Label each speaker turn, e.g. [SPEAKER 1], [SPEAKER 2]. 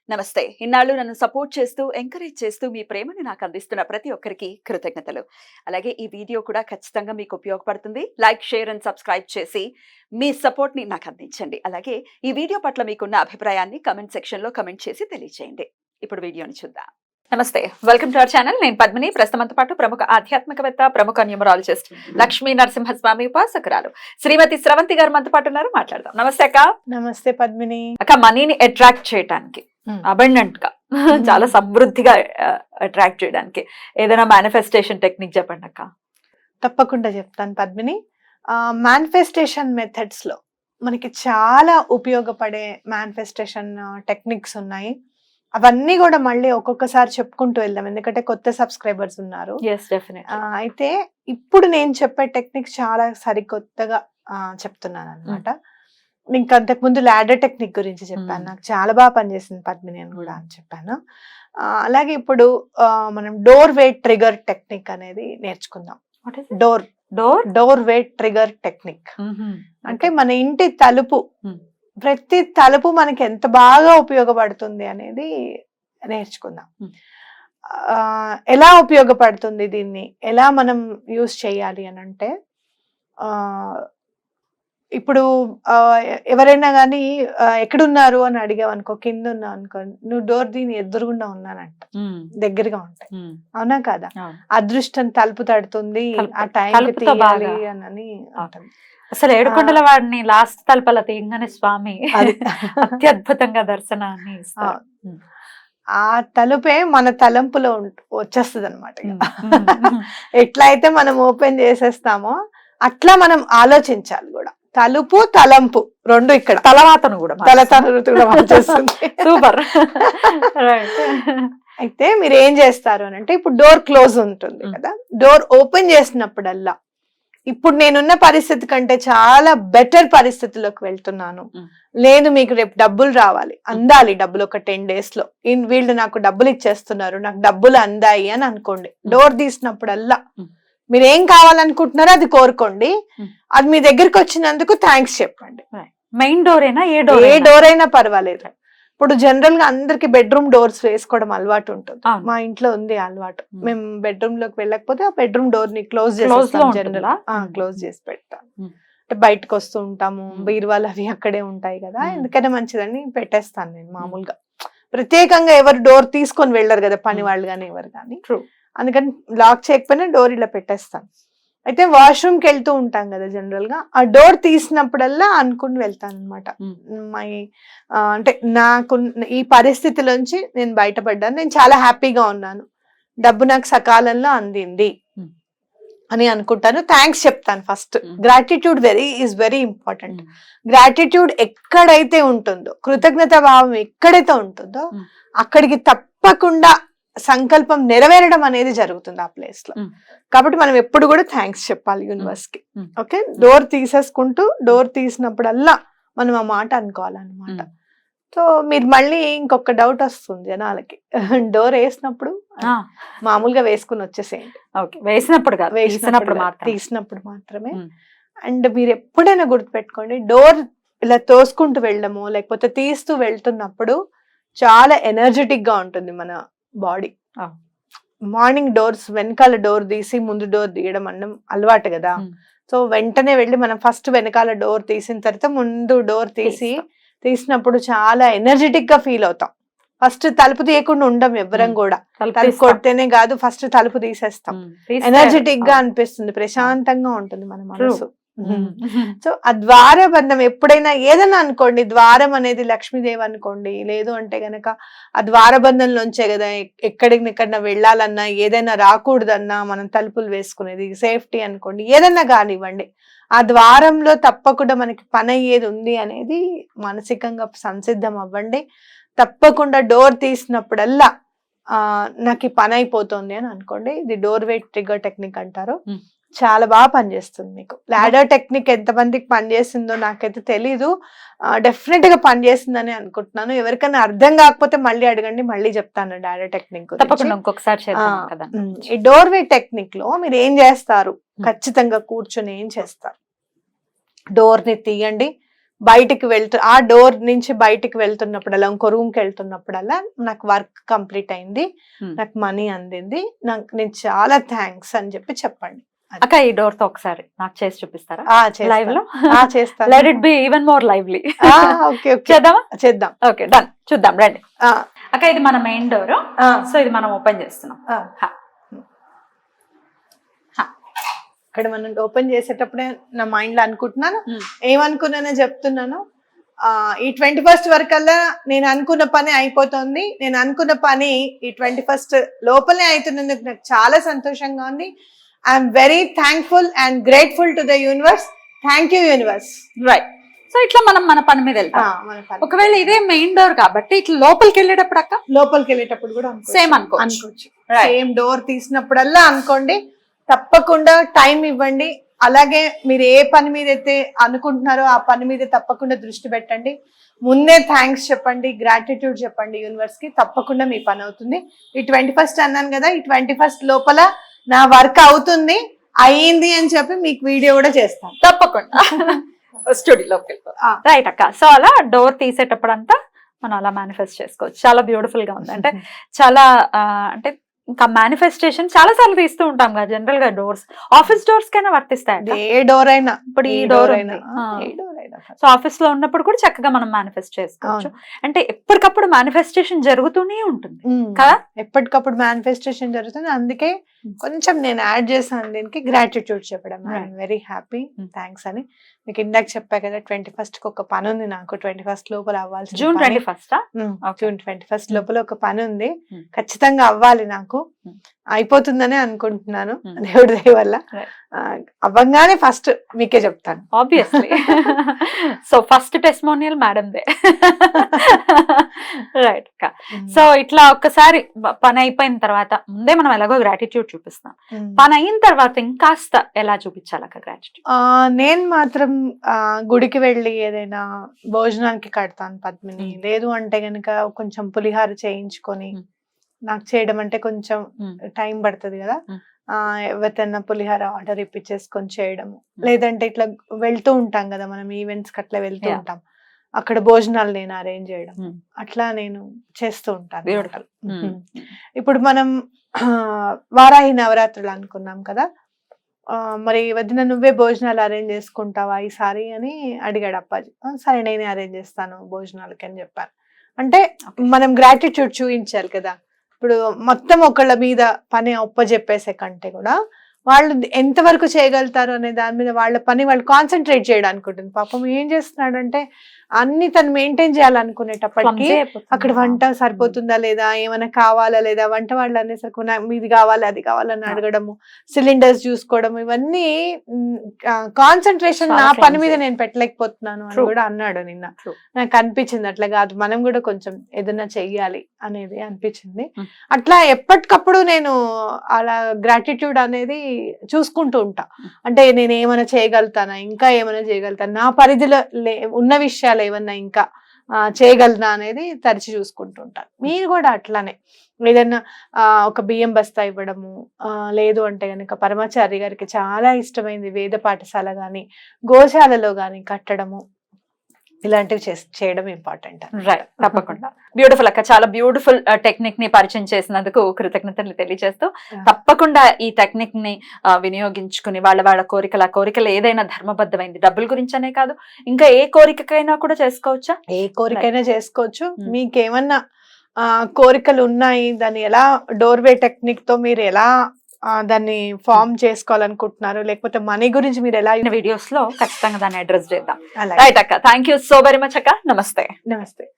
[SPEAKER 1] నమస్తే. ఇన్నాళ్ళు నన్ను సపోర్ట్ చేస్తూ, ఎంకరేజ్ చేస్తూ మీ ప్రేమని నాకు అందిస్తున్న ప్రతి ఒక్కరికి కృతజ్ఞతలు. అలాగే ఈ వీడియో కూడా ఖచ్చితంగా మీకు ఉపయోగపడుతుంది. లైక్, షేర్ అండ్ సబ్స్క్రైబ్ చేసి మీ సపోర్ట్‌ని నాకు అందించండి. అలాగే ఈ వీడియో పట్ల మీకున్న అభిప్రాయాన్ని కామెంట్ సెక్షన్‌లో కామెంట్ చేసి తెలియజేయండి. ఇప్పుడు వీడియోని చూద్దాం. నమస్తే, వెల్కమ్ టు అవర్ ఛానల్. నేను పద్మిని. ప్రస్తుతంతో పాటు ప్రముఖ ఆధ్యాత్మికవేత్త, ప్రముఖ న్యూమరాలజిస్ట్ లక్ష్మీ నరసింహస్వామి ఉపాసకురాలు శ్రీమతి స్రవంతి గారు మనతో పాటు ఉన్నారు. మాట్లాడదాం. నమస్తే అక్క.
[SPEAKER 2] నమస్తే పద్మిని.
[SPEAKER 1] అక్క, మనీని అట్రాక్ట్ చేయడానికి అబండెంట్ గా చాలా సమృద్ధిగా అట్రాక్ట్ చేయడానికి ఏదైనా మేనిఫెస్టేషన్ టెక్నిక్ చెప్పండి అక్క.
[SPEAKER 2] తప్పకుండా చెప్తాను పద్మిని. మేనిఫెస్టేషన్ మెథడ్స్ లో మనకి చాలా ఉపయోగపడే మేనిఫెస్టేషన్ టెక్నిక్స్ ఉన్నాయి. అవన్నీ కూడా మళ్ళీ ఒక్కొక్కసారి చెప్పుకుంటూ వెళ్దాం, ఎందుకంటే కొత్త సబ్స్క్రైబర్స్ ఉన్నారు. అయితే ఇప్పుడు నేను చెప్పే టెక్నిక్ చాలా సరికొత్తగా చెప్తున్నాను అనమాట. ఇంకా అంతకు ముందు ల్యాడర్ టెక్నిక్ గురించి చెప్పాను, నాకు చాలా బాగా పనిచేసింది పద్మిని అని కూడా అని చెప్పాను. అలాగే ఇప్పుడు మనం డోర్ వే ట్రిగర్ టెక్నిక్ అనేది నేర్చుకుందాం. డోర్ వే ట్రిగర్ టెక్నిక్ అంటే మన ఇంటి తలుపు, ప్రతి తలుపు మనకి ఎంత బాగా ఉపయోగపడుతుంది అనేది నేర్చుకుందాం. ఎలా ఉపయోగపడుతుంది, దీన్ని ఎలా మనం యూజ్ చేయాలి అని అంటే, ఇప్పుడు ఎవరైనా కానీ ఎక్కడున్నారు అని అడిగావు అనుకో, కింద ఉన్నావు అనుకో, నువ్వు డోర్ దీని ఎదురుగుండా ఉన్నానంట, దగ్గరగా ఉంటాయి. అవునా కదా? అదృష్టం తలుపు తడుతుంది, ఆ టైం తీయాలి అని అంటుంది.
[SPEAKER 1] అసలు ఏడుకొండల వాడిని లాస్ట్ తలుపల తీయంగానే స్వామి అత్యద్భుతంగా దర్శనాన్ని ఇస్తారు.
[SPEAKER 2] ఆ తలుపే మన తలంపులో వచ్చేస్తుంది అనమాట. ఎట్లా అయితే మనం ఓపెన్ చేసేస్తామో అట్లా మనం ఆలోచించాలి కూడా. తలుపు తలంపు రెండు ఇక్కడ,
[SPEAKER 1] తలవాతను కూడా
[SPEAKER 2] సూపర్. అయితే మీరు ఏం చేస్తారు అని అంటే, ఇప్పుడు డోర్ క్లోజ్ ఉంటుంది కదా, డోర్ ఓపెన్ చేసినప్పుడల్లా ఇప్పుడు నేనున్న పరిస్థితి కంటే చాలా బెటర్ పరిస్థితిలోకి వెళ్తున్నాను, లేదు మీకు రేపు డబ్బులు రావాలి, అందాలి డబ్బులు ఒక 10 days లో, వీళ్ళు నాకు డబ్బులు ఇచ్చేస్తున్నారు, నాకు డబ్బులు అందాయి అని అనుకోండి. డోర్ తీసినప్పుడల్లా మీరు ఏం కావాలనుకుంటున్నారో అది కోరుకోండి. అది మీ దగ్గరికి వచ్చినందుకు థ్యాంక్స్ చెప్పండి.
[SPEAKER 1] మెయిన్ డోర్ అయినా ఏ
[SPEAKER 2] డోర్ అయినా పర్వాలేదు. ఇప్పుడు జనరల్ గా అందరికి బెడ్రూమ్ డోర్స్ వేసుకోవడం అలవాటు ఉంటుంది. మా ఇంట్లో ఉంది అలవాటు. మేము బెడ్రూమ్ లోకి వెళ్ళకపోతే ఆ బెడ్రూమ్ డోర్ ని క్లోజ్ చేసి పెడతాం. అంటే బయటకు వస్తూ ఉంటాము, బీరువాలు అవి అక్కడే ఉంటాయి కదా, ఎందుకైనా మంచిదని పెట్టేస్తాను నేను. మామూలుగా ప్రత్యేకంగా ఎవరు డోర్ తీసుకొని వెళ్ళరు కదా, పని వాళ్ళు కానీ ఎవరు కానీ, అందుకని లాక్ చేయకపోయినా డోర్ ఇలా పెట్టేస్తాను. అయితే వాష్రూమ్ కి వెళ్తూ ఉంటాం కదా జనరల్ గా, ఆ డోర్ తీసినప్పుడల్లా అనుకుని వెళ్తాను అనమాట. అంటే నాకు ఈ పరిస్థితిలోంచి నేను బయటపడ్డాను, నేను చాలా హ్యాపీగా ఉన్నాను, డబ్బు నాకు సకాలంలో అందింది అని అనుకుంటాను. థ్యాంక్స్ చెప్తాను first. Gratitude is very important. Gratitude ఎక్కడైతే ఉంటుందో, కృతజ్ఞత భావం ఎక్కడైతే ఉంటుందో అక్కడికి తప్పకుండా సంకల్పం నెరవేరడం అనేది జరుగుతుంది ఆ ప్లేస్ లో. కాబట్టి మనం ఎప్పుడు కూడా థ్యాంక్స్ చెప్పాలి యూనివర్స్ కి. ఓకే, డోర్ తీసేసుకుంటూ డోర్ తీసినప్పుడల్లా మనం ఆ మాట అనుకోవాలన్నమాట. సో మీరు మళ్ళీ ఇంకొక డౌట్ వస్తుంది జనాలకి, డోర్ వేసినప్పుడు మామూలుగా వేసుకుని వచ్చేసేయండి, తీసినప్పుడు మాత్రమే. అండ్ మీరు ఎప్పుడైనా గుర్తుపెట్టుకోండి, డోర్ ఇలా తోసుకుంటూ వెళ్ళడము లేకపోతే తీస్తూ వెళ్తున్నప్పుడు చాలా ఎనర్జెటిక్ గా ఉంటుంది మన బాడీ. మార్నింగ్ డోర్స్ వెనకాల డోర్ తీసి ముందు డోర్ తీయడం అన్నం అలవాటు కదా. సో వెంటనే వెళ్ళి మనం ఫస్ట్ వెనకాల డోర్ తీసిన తర్వాత ముందు డోర్ తీసినప్పుడు చాలా ఎనర్జెటిక్ గా ఫీల్ అవుతాం. ఫస్ట్ తలుపు తీయకుండా ఉండం ఎవ్వరం కూడా, తలుపు కొడితేనే కాదు ఫస్ట్ తలుపు తీసేస్తాం. ఎనర్జెటిక్ గా అనిపిస్తుంది, ప్రశాంతంగా ఉంటుంది మన మనసు. సో ఆ ద్వార బంధం ఎప్పుడైనా ఏదైనా అనుకోండి, ద్వారం అనేది లక్ష్మీదేవి అనుకోండి, లేదు అంటే గనక ఆ ద్వారబంధంలోంచే కదా ఎక్కడికన్నా వెళ్ళాలన్నా ఏదైనా రాకూడదన్నా మనం తలుపులు వేసుకునేది, సేఫ్టీ అనుకోండి, ఏదన్నా కానివ్వండి. ఆ ద్వారంలో తప్పకుండా మనకి పని అయ్యేది ఉంది అనేది మానసికంగా సంసిద్ధం అవ్వండి. తప్పకుండా డోర్ తీసినప్పుడల్లా నాకు ఈ పని అయిపోతుంది అని అనుకోండి. ఇది డోర్ వే ట్రిగర్ టెక్నిక్ అంటారు. చాలా బాగా పనిచేస్తుంది మీకు. లాడర్ టెక్నిక్ ఎంతమందికి పనిచేసిందో నాకైతే తెలీదు, డెఫినెట్ గా పనిచేసిందని అనుకుంటున్నాను. ఎవరికైనా అర్థం కాకపోతే మళ్ళీ అడగండి, మళ్ళీ చెప్తాను లాడర్ టెక్నిక్
[SPEAKER 1] ఇంకొకసారి.
[SPEAKER 2] ఈ డోర్ వే టెక్నిక్ లో మీరు ఏం చేస్తారు, ఖచ్చితంగా కూర్చొని ఏం చేస్తారు, డోర్ ని తీయండి, బయటికి ఆ డోర్ నుంచి బయటికి వెళ్తున్నప్పుడల్లా ఇంకో రూమ్ కి వెళ్తున్నప్పుడల్లా నాకు వర్క్ కంప్లీట్ అయింది, నాకు మనీ అందింది, నేను చాలా థ్యాంక్స్ అని చెప్పండి.
[SPEAKER 1] అక్క ఈ డోర్ తో ఒకసారి నాకు చేసి చూపిస్తారా లైవ్ లో?
[SPEAKER 2] చేస్తాను.
[SPEAKER 1] Let it be even more lively.
[SPEAKER 2] Okay
[SPEAKER 1] చేద్దామా?
[SPEAKER 2] చేద్దాం.
[SPEAKER 1] ఓకే డన్, చూద్దాం రండి. అక్క ఇది మన మెయిన్ డోర్, సో ఇది మనం ఓపెన్ చేస్తున్నాం.
[SPEAKER 2] ఇక్కడ మనం ఓపెన్ చేసేటప్పుడే నా మైండ్ లో అనుకుంటున్నాను, ఏమనుకున్నానో చెప్తున్నాను. ఈ 21st వరకల్లా నేను అనుకున్న పని అయిపోతుంది. నేను అనుకున్న పని ఈ 21st లోపలే అవుతున్నందుకు నాకు చాలా సంతోషంగా ఉంది. I'm very thankful and grateful to the universe. Thank you universe.
[SPEAKER 1] Right. So ఇట్లా మనం మన పని మీద వెళ్తాం. ఒకవేళ ఇదే మెయిన్ డోర్ కాబట్టి ఇట్లా లోపలికి వెళ్ళేటప్పుడు అక్క,
[SPEAKER 2] లోపలికి వెళ్ళేటప్పుడు కూడా
[SPEAKER 1] సేమ్ అనుకోవచ్చు.
[SPEAKER 2] సేమ్ డోర్ తీసినప్పుడల్లా అనుకోండి, తప్పకుండా టైం ఇవ్వండి. అలాగే మీరు ఏ పని మీద అయితే అనుకుంటున్నారో ఆ పని మీద తప్పకుండా దృష్టి పెట్టండి. ముందే థ్యాంక్స్ చెప్పండి, గ్రాటిట్యూడ్ చెప్పండి యూనివర్స్ కి, తప్పకుండా మీ పని అవుతుంది. ఈ 21st అన్నాను కదా, ఈ 21st లోపల నా వర్క్ అవుతుంది, అయ్యింది అని చెప్పి మీకు వీడియో కూడా చేస్తాను
[SPEAKER 1] తప్పకుండా స్టూడియోలోకి వెళ్ళిపోతాం. రైట్ అక్క. సో అలా డోర్ తీసేటప్పుడు అంతా మనం అలా మేనిఫెస్ట్ చేసుకోవచ్చు. చాలా బ్యూటిఫుల్ గా ఉంది. అంటే చాలా అంటే ఇంకా మేనిఫెస్టేషన్ చాలా సార్లు తీస్తూ ఉంటాం కదా జనరల్ గా. డోర్స్ ఆఫీస్ డోర్స్ కైనా వర్తిస్తాయి.
[SPEAKER 2] ఏ డోర్ అయినా,
[SPEAKER 1] ఇప్పుడు ఈ డోర్ అయినా, సో ఆఫీస్ లో ఉన్నప్పుడు కూడా చక్కగా మనం మేనిఫెస్ట్ చేసుకోవచ్చు. అంటే ఎప్పటికప్పుడు మేనిఫెస్టేషన్ జరుగుతూనే ఉంటుంది కదా,
[SPEAKER 2] ఎప్పటికప్పుడు మేనిఫెస్టేషన్ జరుగుతుంది. అందుకే కొంచెం నేను యాడ్ చేశాను దీనికి, గ్రాటిట్యూడ్ చెప్పడం. ఐఎమ్ వెరీ హ్యాపీ, థ్యాంక్స్ అని. మీకు ఇందాక చెప్పా కదా, 21st కి ఒక పని ఉంది నాకు. 21st లోపల అవ్వాల్సి,
[SPEAKER 1] జూన్
[SPEAKER 2] 21st లోపల ఒక పని ఉంది, ఖచ్చితంగా అవ్వాలి నాకు. అయిపోతుందనే అనుకుంటున్నాను దేవుడి దయ వల్ల. అవ్వగానే ఫస్ట్ మీకే చెప్తాను
[SPEAKER 1] obviously. So first testimonial madam they. Right. So ఇట్లా ఒక్కసారి పని అయిపోయిన తర్వాత, ముందే మనం ఎలాగో గ్రాటిట్యూడ్ చూపిస్తాం, పని అయిన తర్వాత ఇంకాస్త ఎలా చూపించాలి అక్క గ్రాటిట్యూడ్?
[SPEAKER 2] నేను మాత్రం గుడికి వెళ్ళి ఏదైనా భోజనానికి కడతాను పద్మిని. లేదు అంటే గనుక కొంచెం పులిహార చేయించుకొని, నాకు చేయడం అంటే కొంచెం టైం పడుతుంది కదా, ఎవరికైనా పులిహార ఆర్డర్ ఇప్పించేసుకొని చేయడము. లేదంటే ఇట్లా వెళ్తూ ఉంటాం కదా మనం, ఈవెంట్స్ కి అట్లా వెళ్తూ ఉంటాం, అక్కడ భోజనాలు నేను అరేంజ్ చేయడం, అట్లా నేను చేస్తూ ఉంటాను. ఇప్పుడు మనం వారాహి నవరాత్రులు అనుకున్నాం కదా, మరి వదిన నువ్వే భోజనాలు అరేంజ్ చేసుకుంటావా ఈసారి అని అడిగాడు అప్పాజీ. సరే నేనే అరేంజ్ చేస్తాను భోజనాలకి అని చెప్పాను. అంటే మనం గ్రాటిట్యూడ్ చూపించాలి కదా. ఇప్పుడు మొత్తం ఒకళ్ళ మీద పని ఒప్పజెప్పేసే కంటే కూడా వాళ్ళు ఎంతవరకు చేయగలుగుతారు అనే దాని మీద వాళ్ళ పని వాళ్ళు కాన్సన్ట్రేట్ చేయడానికి ఉంటుంది. పాపం ఏం చేస్తున్నాడంటే అన్ని తను మెయింటైన్ చేయాలనుకునేటప్పటికి అక్కడ వంట సరిపోతుందా లేదా, ఏమైనా కావాలా లేదా, వంట వాళ్ళు అనేసరికి మీది కావాలి అది కావాలని అడగడము, సిలిండర్స్ చూసుకోవడం, ఇవన్నీ కాన్సన్ట్రేషన్ నా పని మీద నేను పెట్టలేకపోతున్నాను అని కూడా అన్నాడు నిన్న. నాకు అనిపించింది అట్లా కాదు, మనం కూడా కొంచెం ఏదైనా చెయ్యాలి అనేది అనిపించింది. అట్లా ఎప్పటికప్పుడు నేను అలా గ్రాటిట్యూడ్ అనేది చూసుకుంటూ ఉంటా. అంటే నేను ఏమైనా చేయగలుగుతానా, ఇంకా ఏమైనా చేయగలుగుతాను, నా పరిధిలో ఉన్న విషయాలు ఏమన్నా ఇంకా చేయగలనా అనేది తరిచి చూసుకుంటూ ఉంటాను. మీరు కూడా అట్లానే ఏదన్నా ఒక బియ్యం బస్తా ఇవ్వడము, లేదు అంటే కనుక పరమాచారి గారికి చాలా ఇష్టమైంది వేద పాఠశాల గాని గోశాలలో గాని కట్టడము, ఇలాంటివి చేయడం ఇంపార్టెంట్.
[SPEAKER 1] రైట్, తప్పకుండా. బ్యూటిఫుల్ అక్క, చాలా బ్యూటిఫుల్ టెక్నిక్ ని పరిచయం చేసినందుకు కృతజ్ఞతలు తెలియజేస్తూ, తప్పకుండా ఈ టెక్నిక్ ని వినియోగించుకుని వాళ్ళ కోరికలు ఏదైనా ధర్మబద్ధమైంది, డబ్బుల గురించనే కాదు ఇంకా ఏ కోరికకైనా కూడా చేసుకోవచ్చా?
[SPEAKER 2] ఏ కోరికైనా చేసుకోవచ్చు. మీకేమన్నా కోరికలు ఉన్నాయి, దాన్ని ఎలా డోర్వే టెక్నిక్ తో మీరు ఎలా దాన్ని ఫామ్ చేసుకోవాలనుకుంటున్నారు, లేకపోతే మనీ గురించి మీరు ఎలా,
[SPEAKER 1] వీడియోస్ లో ఖచ్చితంగా దాన్ని అడ్రస్ చేద్దాం. రైట్ అక్క, thank you so very much అక్క. నమస్తే.
[SPEAKER 2] నమస్తే.